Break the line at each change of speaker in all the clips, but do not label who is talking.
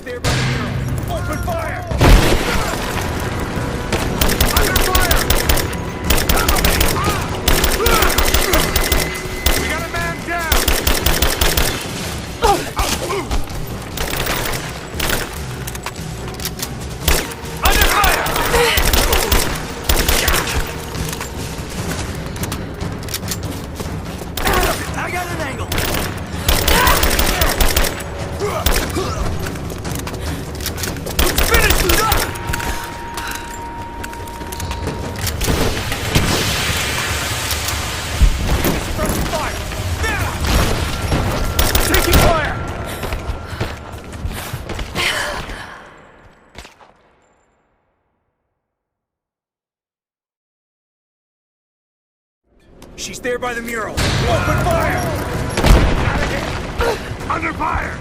there by the mural. Open fire! Under fire! Cover me! We got a man down! Under fire! I got an angle! She's there by the mural. Open fire! Out of here! Under fire!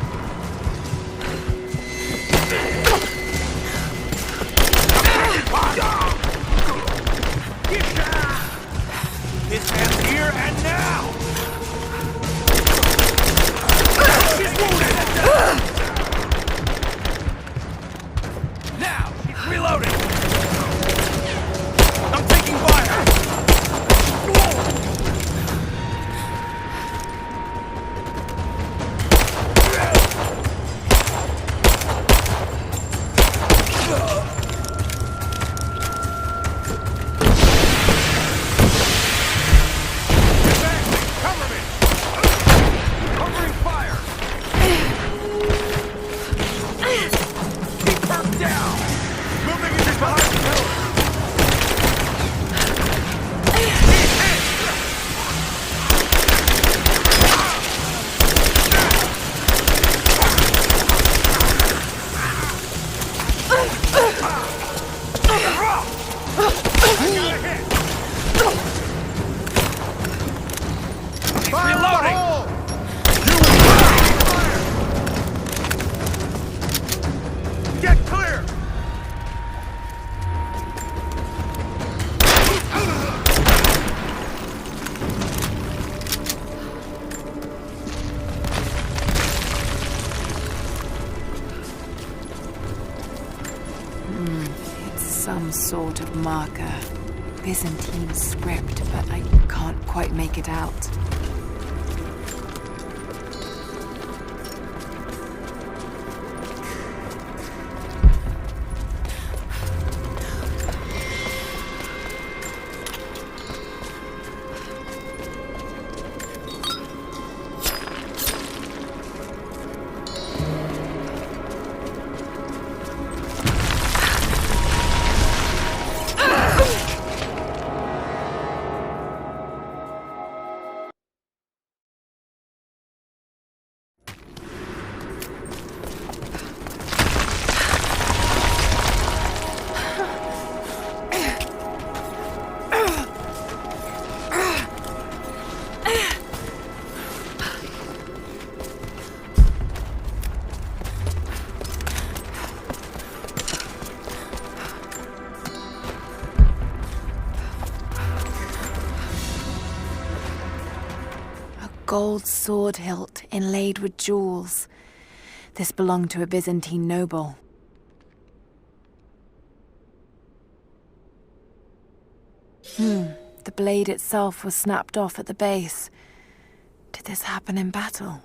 This man's here and now! She's wounded! Now! She's reloading! I'm taking fire!
Some sort of marker. Byzantine script, but I can't quite make it out. Gold sword hilt inlaid with jewels. This belonged to a Byzantine noble. The blade itself was snapped off at the base. Did this happen in battle?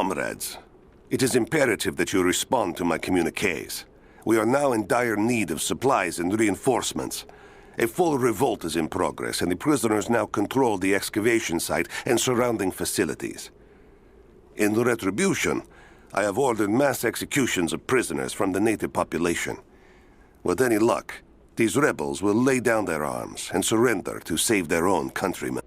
Comrades, it is imperative that you respond to my communiques. We are now in dire need of supplies and reinforcements. A full revolt is in progress, and the prisoners now control the excavation site and surrounding facilities. In retribution, I have ordered mass executions of prisoners from the native population. With any luck, these rebels will lay down their arms and surrender to save their own countrymen.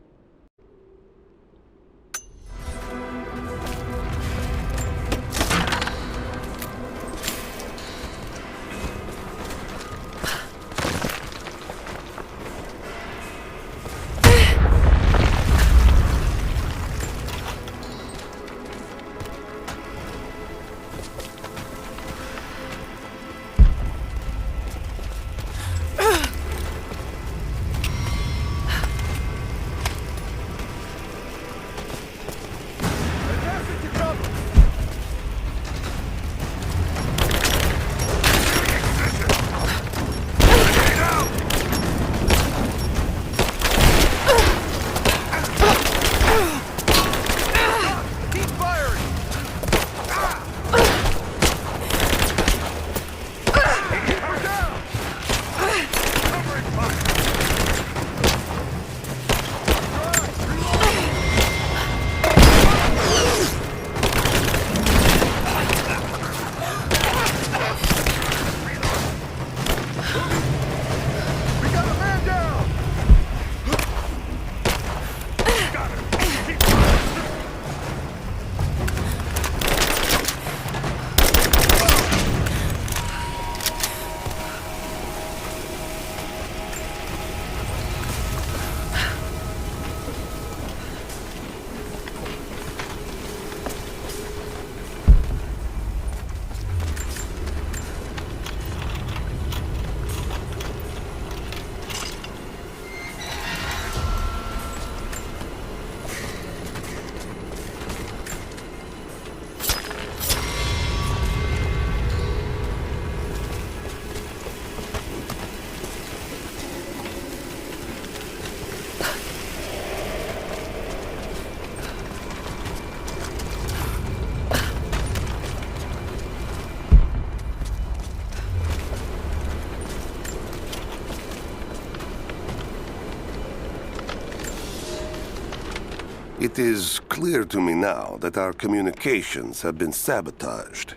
It is clear to me now that our communications have been sabotaged.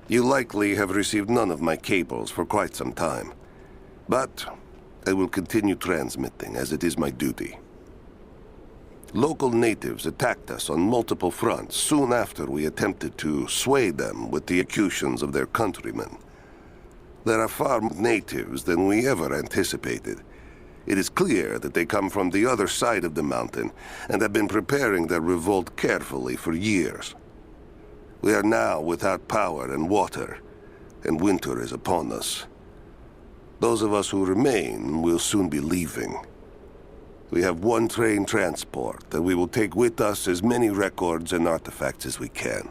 You likely have received none of my cables for quite some time. But I will continue transmitting, as it is my duty. Local natives attacked us on multiple fronts soon after we attempted to sway them with the accusations of their countrymen. There are far more natives than we ever anticipated. It is clear that they come from the other side of the mountain and have been preparing their revolt carefully for years. We are now without power and water, and winter is upon us. Those of us who remain will soon be leaving. We have one train transport, and we will take with us as many records and artifacts as we can.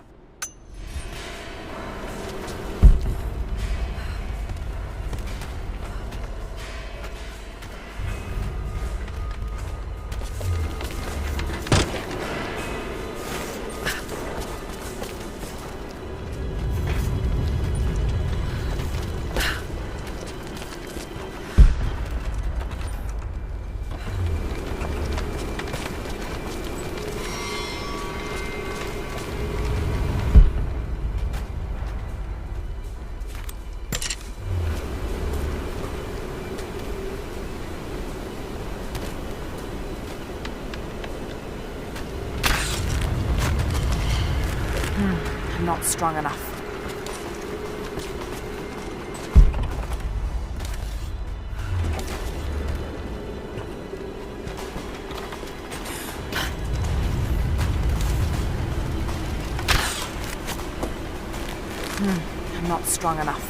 I'm not strong enough. I'm not strong enough.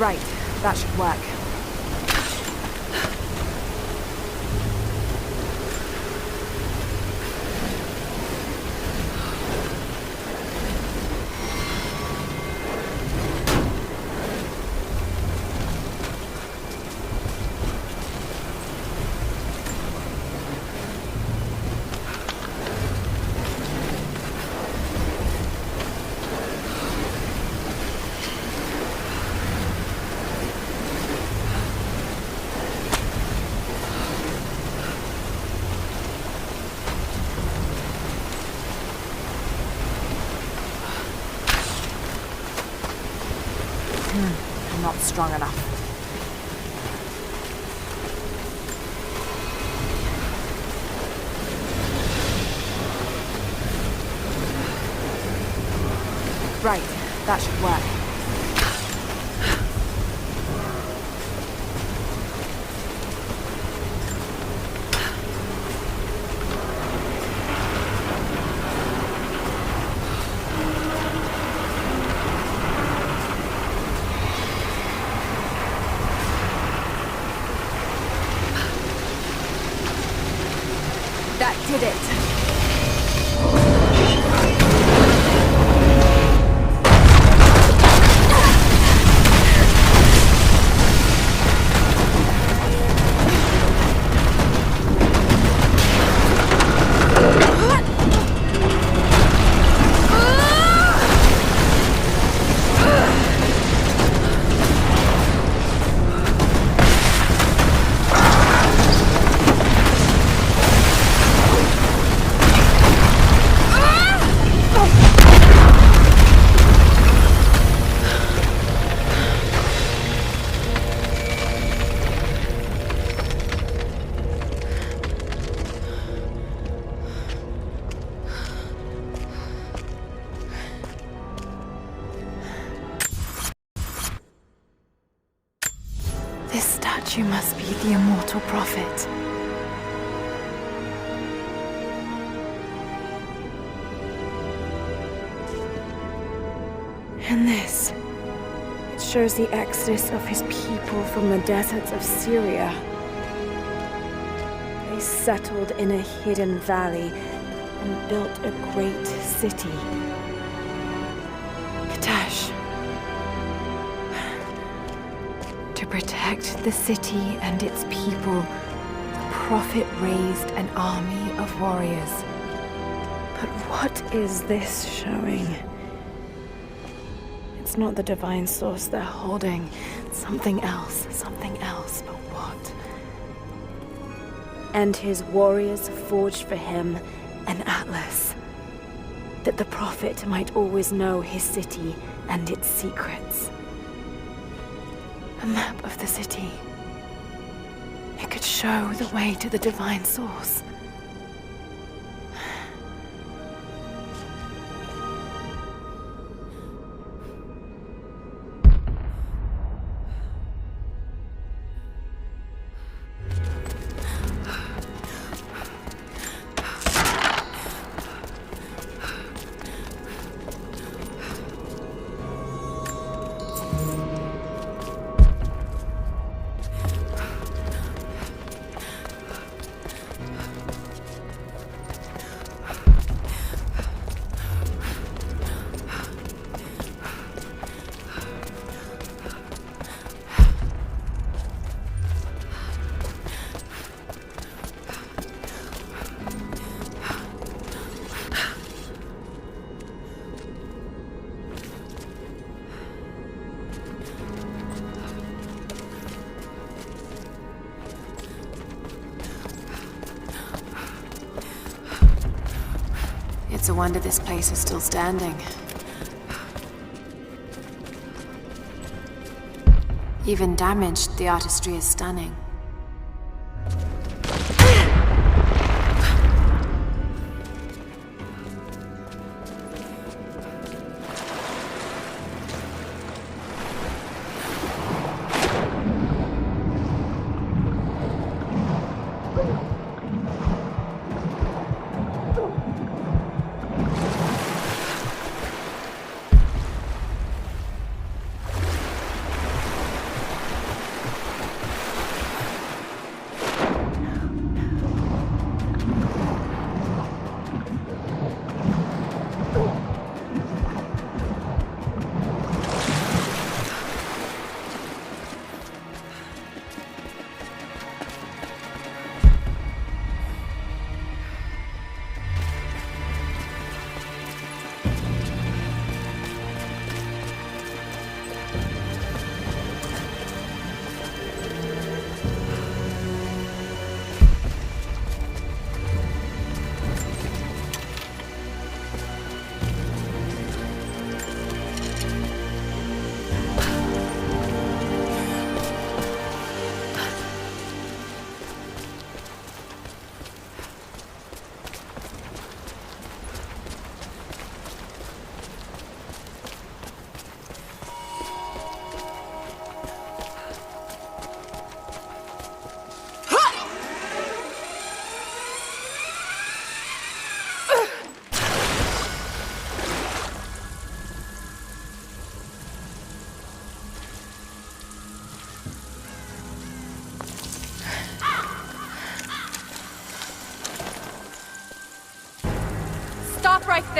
Right, that should work. I'm not strong enough. Right, that should work. That did it. This statue must be the immortal prophet. And this, it shows the exodus of his people from the deserts of Syria. They settled in a hidden valley and built a great city. Katash. To protect the city and its people, the prophet raised an army of warriors. But what is this showing? It's not the divine source they're holding. Something else, but what? And his warriors forged for him an atlas, that the prophet might always know his city and its secrets. A map of the city. It could show the way to the divine source. It's a wonder this place is still standing. Even damaged, the artistry is stunning.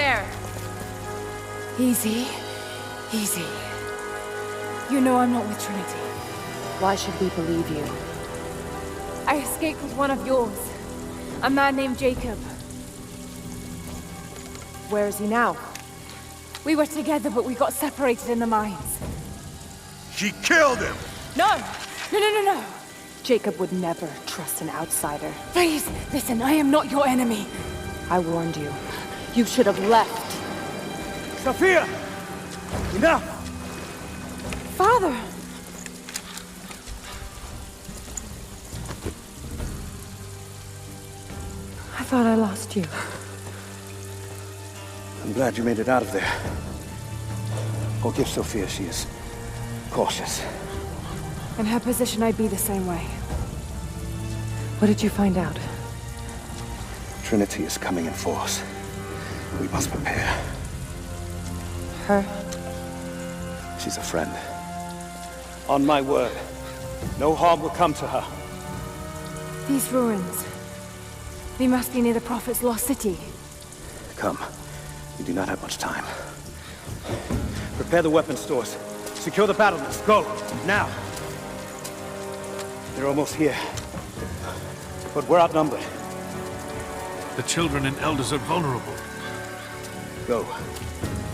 there! Easy. Easy. You know I'm not with Trinity.
Why should we believe you?
I escaped with one of yours. A man named Jacob.
Where is he now?
We were together, but we got separated in the mines.
She killed him!
No! No!
Jacob would never trust an outsider.
Please, listen, I am not your enemy.
I warned you. You should have left.
Sophia! Enough!
Father!
I thought I lost you.
I'm glad you made it out of there. Forgive Sophia, she is cautious.
In her position, I'd be the same way.
What did you find out?
Trinity is coming in force. We must prepare.
Her?
She's a friend. On my word, no harm will come to her.
These ruins. They must be near the Prophet's lost city.
Come. We do not have much time. Prepare the weapon stores. Secure the battlements. Go! Now! They're almost here. But we're outnumbered.
The children and elders are vulnerable.
Go.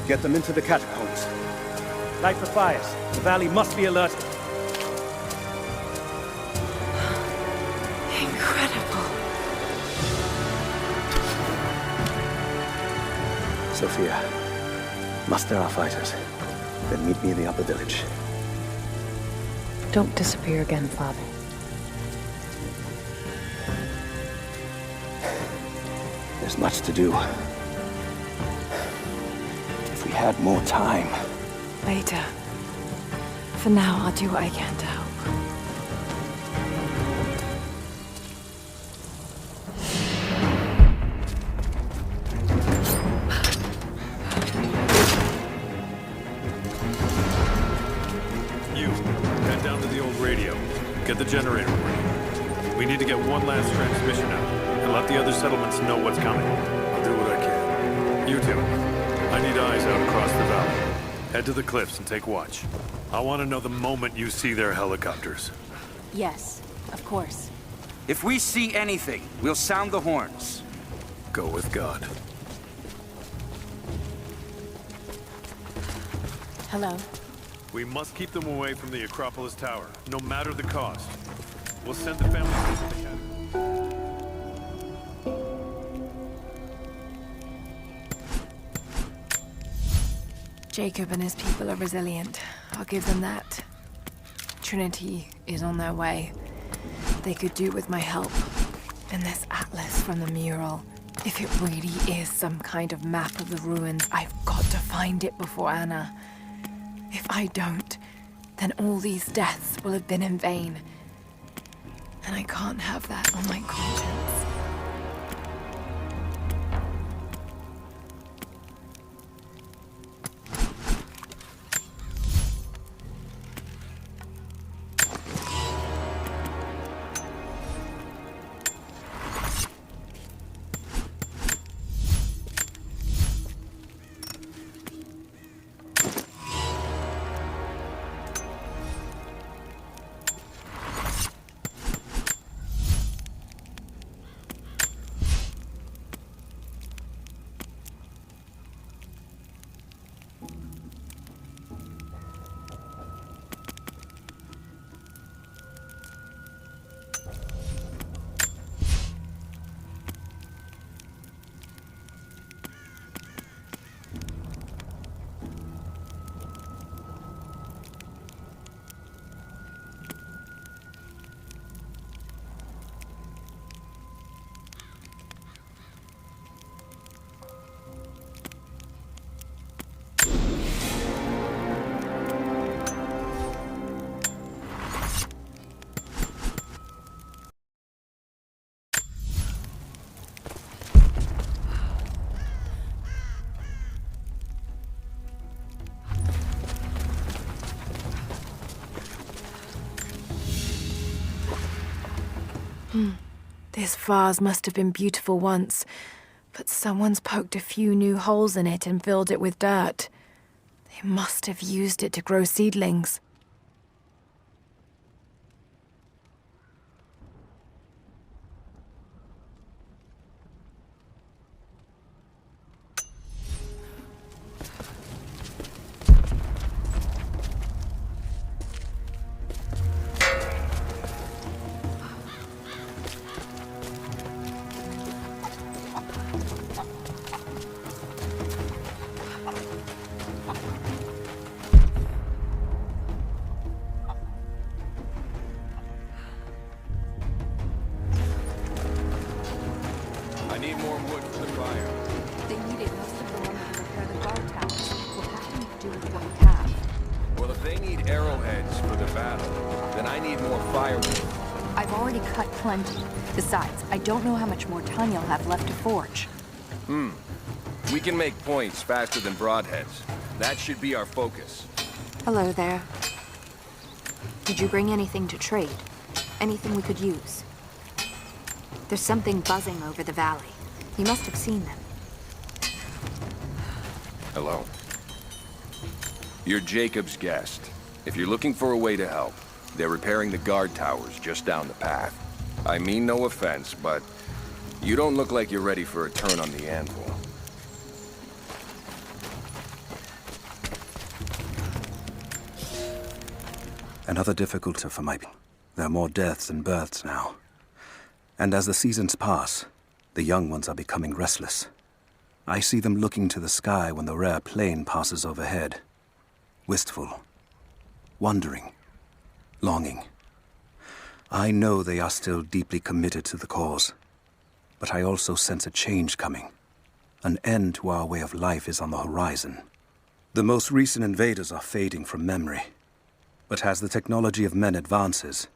Get them into the catacombs. Light the fires. The valley must be alerted.
Incredible.
Sophia, muster our fighters. Then meet me in the upper village.
Don't disappear again, Father.
There's much to do. If we had more time.
Later. For now, I'll do what I can to help.
Head down to the old radio. Get the generator running. We need to get one last transmission out, and let the other settlements know what's coming. I'll do what I can. You two, I need eyes out across the valley. Head to the cliffs and take watch. I want to know the moment you see their helicopters.
Yes, of course.
If we see anything, we'll sound the horns.
Go with God.
Hello.
We must keep them away from the Acropolis Tower, no matter the cost. We'll send the family to the cabin.
Jacob and his people are resilient. I'll give them that. Trinity is on their way. They could do with my help. And this atlas from the mural. If it really is some kind of map of the ruins, I've got to find it before Anna. If I don't, then all these deaths will have been in vain. And I can't have that on my conscience. This vase must have been beautiful once, But someone's poked a few new holes in it and filled it with dirt. They must have used it to grow seedlings.
I need more wood for the fire.
They needed most of the lumber to repair the guard towers. What can we do with what we have?
Well, if they need arrowheads for the battle, then I need more firewood.
I've already cut plenty. Besides, I don't know how much more time you'll have left to forge.
We can make points faster than broadheads. That should be our focus.
Hello there. Did you bring anything to trade? Anything we could use? There's something buzzing over the valley. You must have seen them.
Hello. You're Jacob's guest. If you're looking for a way to help, they're repairing the guard towers just down the path. I mean no offense, but you don't look like you're ready for a turn on the anvil.
Another difficulty for my people. There are more deaths than births now. And as the seasons pass, the young ones are becoming restless. I see them looking to the sky when the rare plane passes overhead. Wistful, wondering, longing. I know they are still deeply committed to the cause, but I also sense a change coming. An end to our way of life is on the horizon. The most recent invaders are fading from memory. But as the technology of men advances,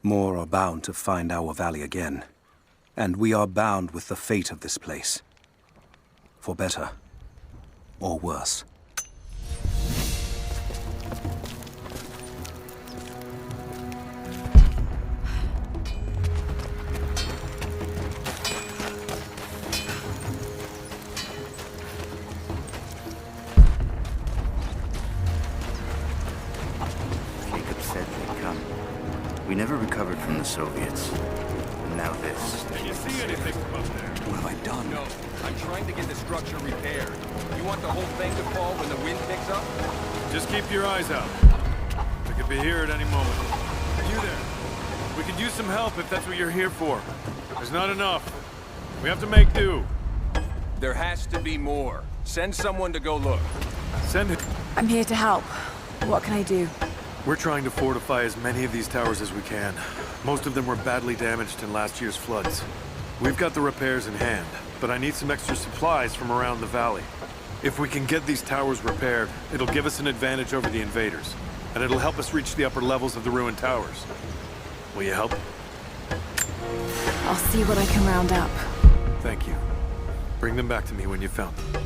more are bound to find our valley again. And we are bound with the fate of this place. For better or worse.
Jacob said they'd come. We never recovered from the Soviets. And now this.
Can you see anything from up there?
What have I done?
No, I'm trying to get the structure repaired. You want the whole thing to fall when the wind picks up?
Just keep your eyes out. We could be here at any moment. You there? We could use some help if that's what you're here for. There's not enough. We have to make do.
There has to be more. Send someone to go look.
Send it.
I'm here to help. What can I do?
We're trying to fortify as many of these towers as we can. Most of them were badly damaged in last year's floods. We've got the repairs in hand, but I need some extra supplies from around the valley. If we can get these towers repaired, it'll give us an advantage over the invaders, and it'll help us reach the upper levels of the ruined towers. Will you help?
I'll see what I can round up.
Thank you. Bring them back to me when you've found them.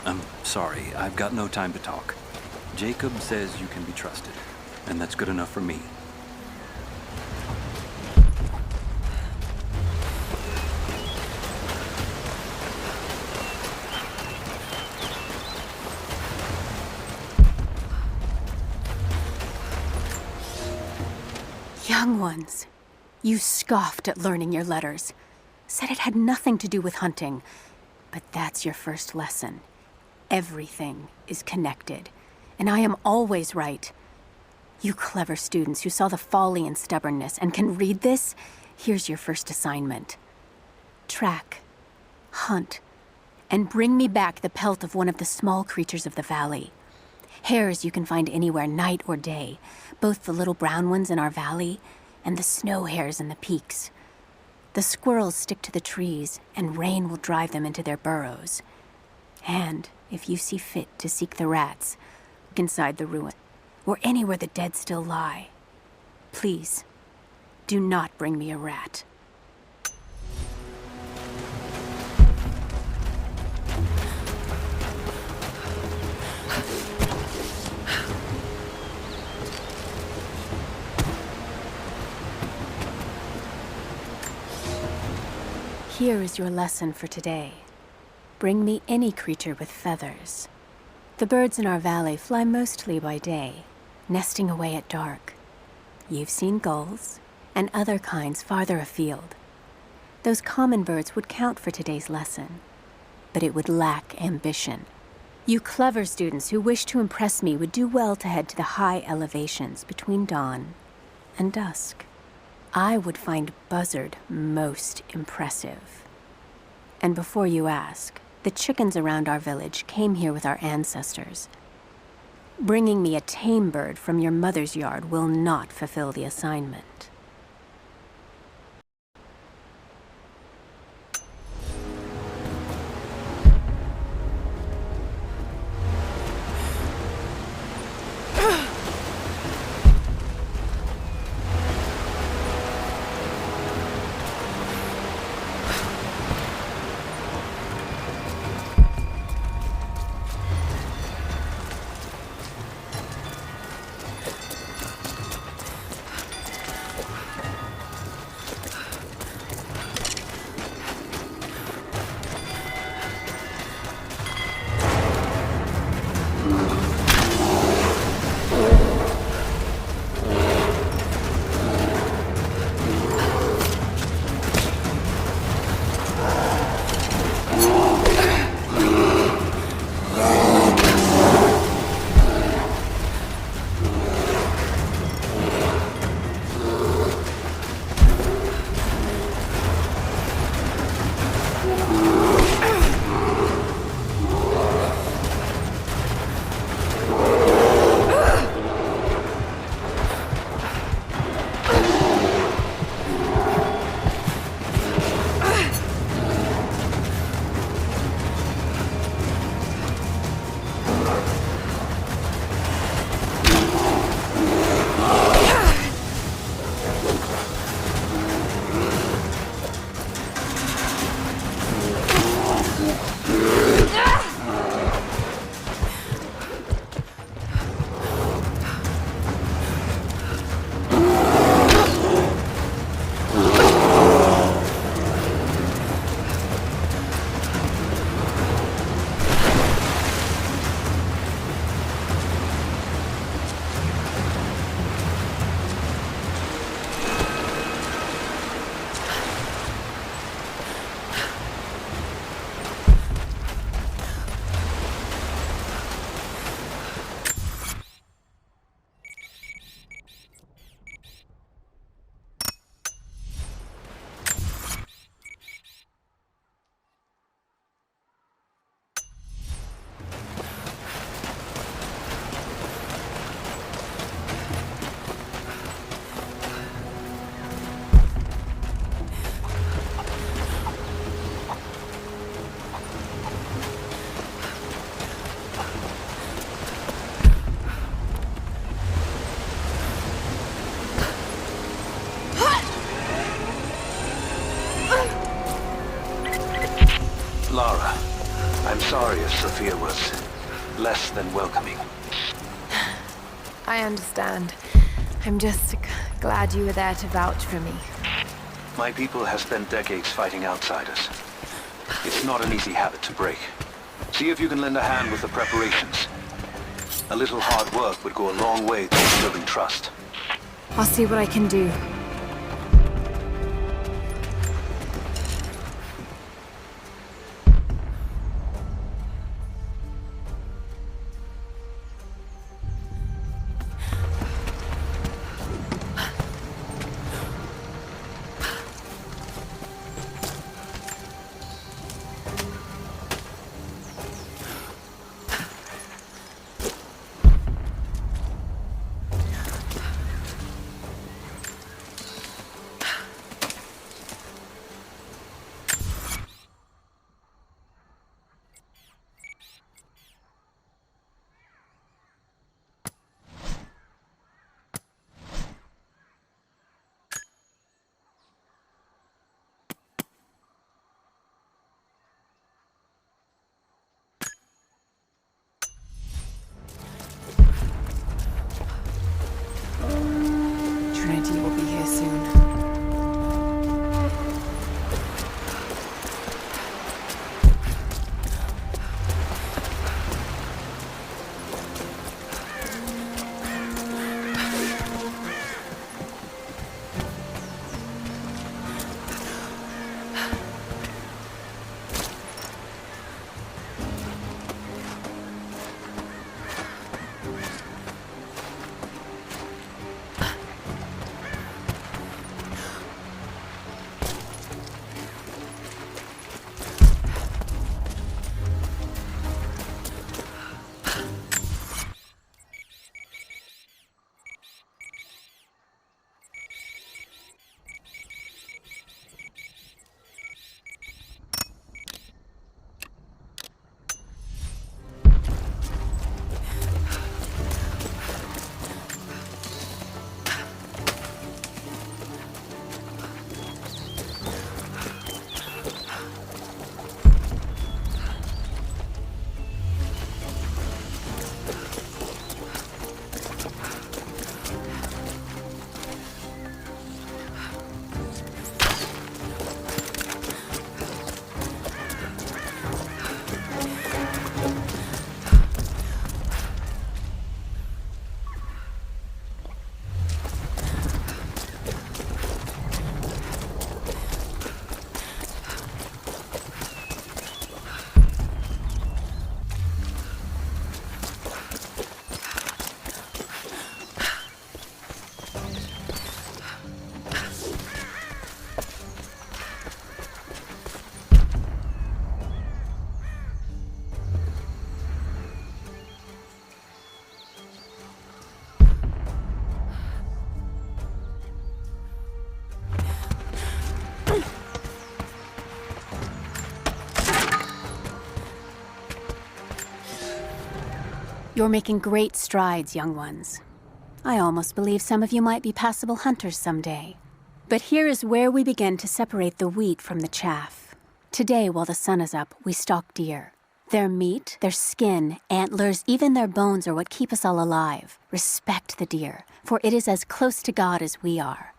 I'm sorry, I've got no time to talk. Jacob says you can be trusted, and that's good enough for me.
Young ones, you scoffed at learning your letters. Said it had nothing to do with hunting. But that's your first lesson.
Everything is connected, and I am always right. You clever students who saw the folly and stubbornness and can read this, here's your first assignment. Track, hunt, and bring me back the pelt of one of the small creatures of the valley. Hares you can find anywhere, night or day, both the little brown ones in our valley and the snow hares in the peaks. The squirrels stick to the trees, and rain will drive them into their burrows. And if you see fit to seek the rats, look inside the ruin, or anywhere the dead still lie. Please, do not bring me a rat. Here is your lesson for today. Bring me any creature with feathers. The birds in our valley fly mostly by day, nesting away at dark. You've seen gulls and other kinds farther afield. Those common birds would count for today's lesson, but it would lack ambition. You clever students who wish to impress me would do well to head to the high elevations between dawn and dusk. I would find Buzzard most impressive. And before you ask, the chickens around our village came here with our ancestors. Bringing me a tame bird from your mother's yard will not fulfill the assignment.
Lara, I'm sorry if Sophia was less than welcoming.
I understand. I'm just glad you were there to vouch for me.
My people have spent decades fighting outsiders. It's not an easy habit to break. See if you can lend a hand with the preparations. A little hard work would go a long way towards building trust.
I'll see what I can do. Trinity will be here soon.
You're making great strides, young ones. I almost believe some of you might be passable hunters someday. But here is where we begin to separate the wheat from the chaff. Today, while the sun is up, we stalk deer. Their meat, their skin, antlers, even their bones are what keep us all alive. Respect the deer, for it is as close to God as we are.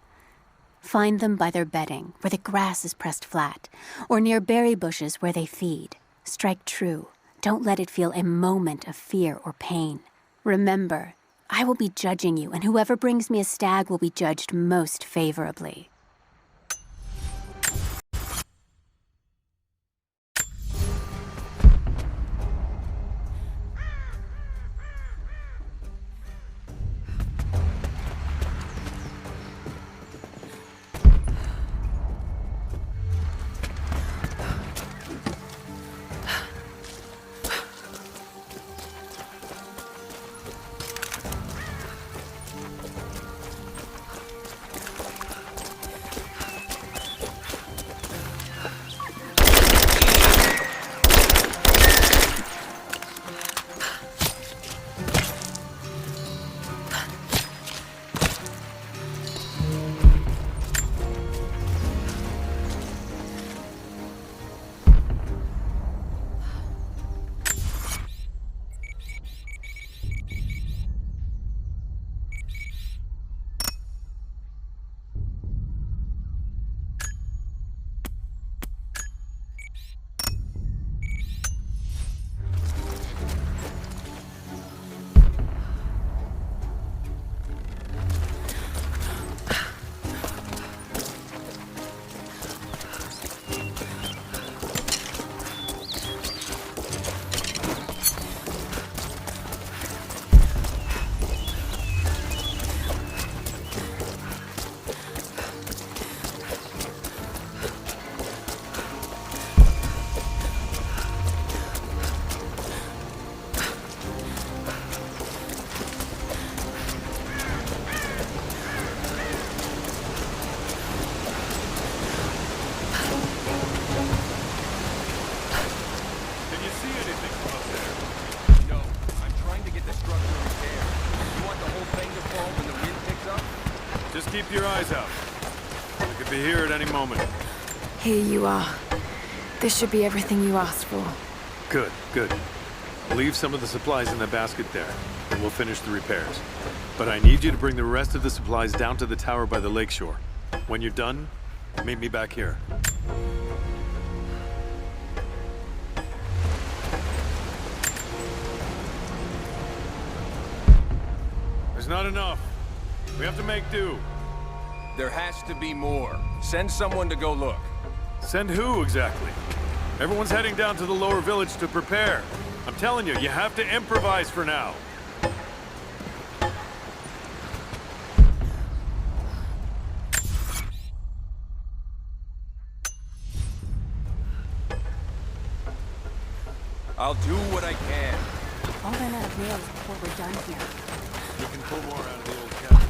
Find them by their bedding, where the grass is pressed flat, or near berry bushes where they feed. Strike true. Don't let it feel a moment of fear or pain. Remember, I will be judging you, and whoever brings me a stag will be judged most favorably.
Keep your eyes out. I could be here at any moment.
Here you are. This should be everything you asked for.
Good, good. Leave some of the supplies in the basket there, and we'll finish the repairs. But I need you to bring the rest of the supplies down to the tower by the lakeshore. When you're done, meet me back here. There's not enough. We have to make do.
There has to be more. Send someone to go look.
Send who, exactly? Everyone's heading down to the lower village to prepare. I'm telling you, you have to improvise for now.
I'll do what I can.
I'll run out of nails before we're done here.
We can pull more out of the old cabins.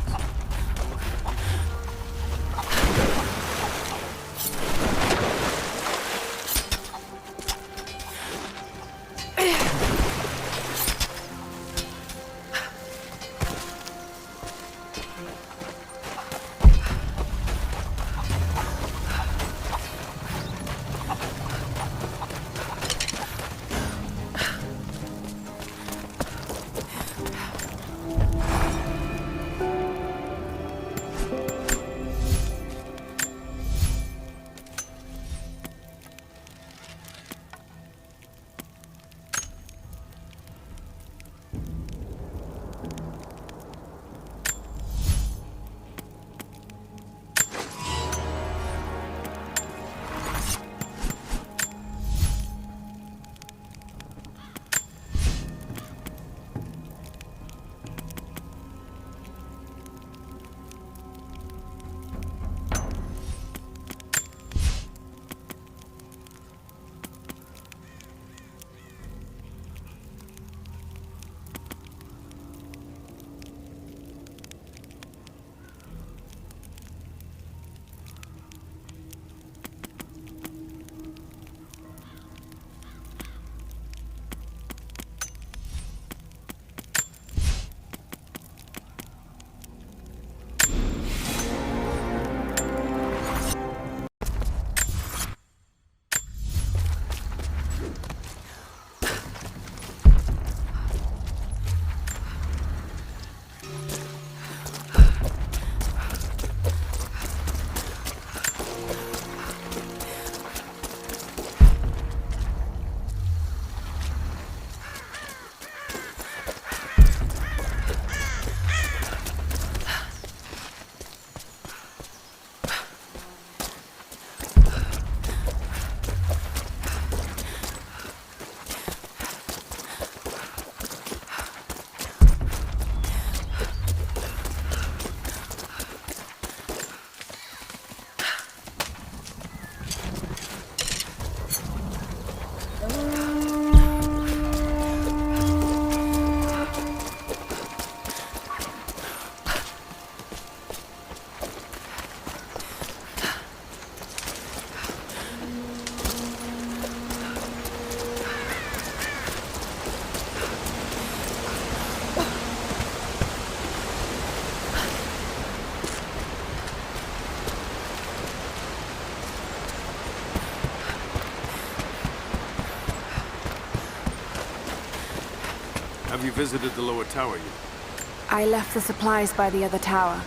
Have you visited the lower tower yet?
I left the supplies by the other tower.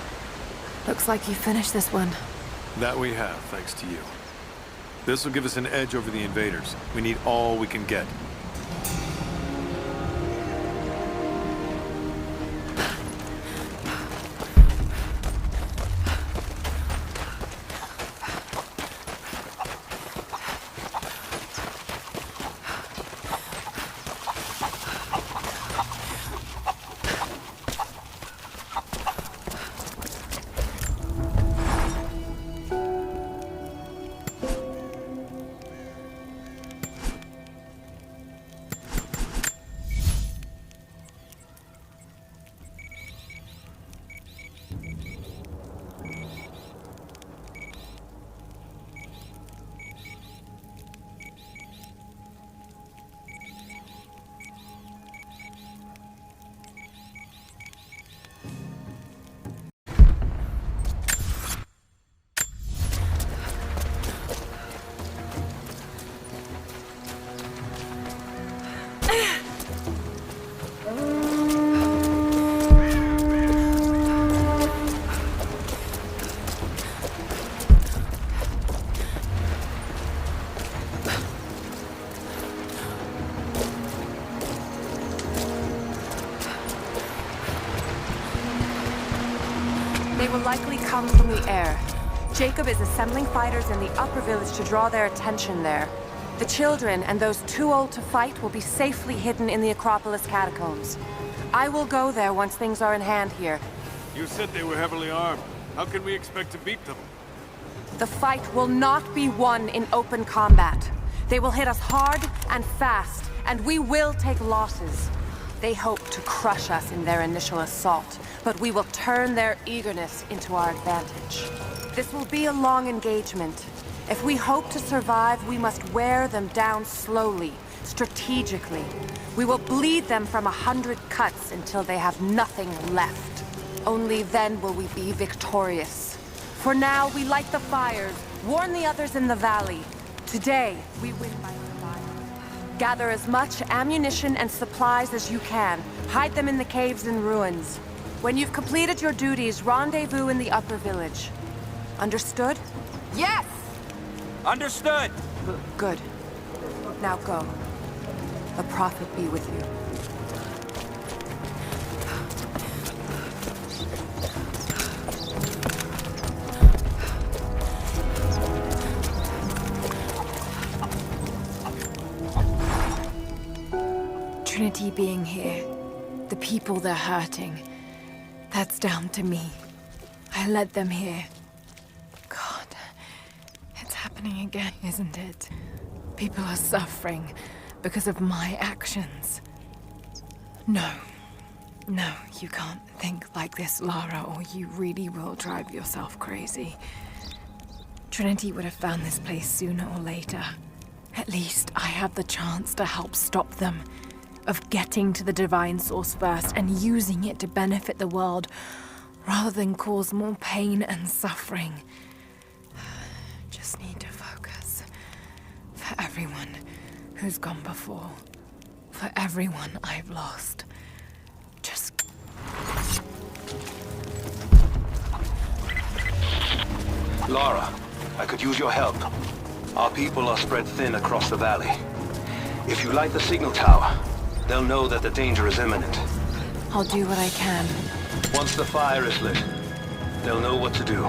Looks like you finished this one.
That we have, thanks to you. This will give us an edge over the invaders. We need all we can get.
They will likely come from the air. Jacob is assembling fighters in the upper village to draw their attention there. The children and those too old to fight will be safely hidden in the Acropolis catacombs. I will go there once things are in hand here.
You said they were heavily armed. How can we expect to beat them?
The fight will not be won in open combat. They will hit us hard and fast, and we will take losses. They hope to crush us in their initial assault, but we will turn their eagerness into our advantage. This will be a long engagement. If we hope to survive, we must wear them down slowly, strategically. We will bleed them from 100 cuts until they have nothing left. Only then will we be victorious. For now, we light the fires, warn the others in the valley. Today, we win by survival. Gather as much ammunition and supplies as you can. Hide them in the caves and ruins. When you've completed your duties, rendezvous in the upper village. Understood?
Yes! Understood!
Good. Now go. The Prophet be with you.
Trinity being here, the people they're hurting, that's down to me. I led them here. God, it's happening again, isn't it? People are suffering because of my actions. No, you can't think like this, Lara, or you really will drive yourself crazy. Trinity would have found this place sooner or later. At least I have the chance to help stop them. Of getting to the Divine Source first and using it to benefit the world, rather than cause more pain and suffering. Just need to focus. For everyone who's gone before. For everyone I've lost. Just...
Lara, I could use your help. Our people are spread thin across the valley. If you light the signal tower, they'll know that the danger is imminent.
I'll do what I can.
Once the fire is lit, they'll know what to do.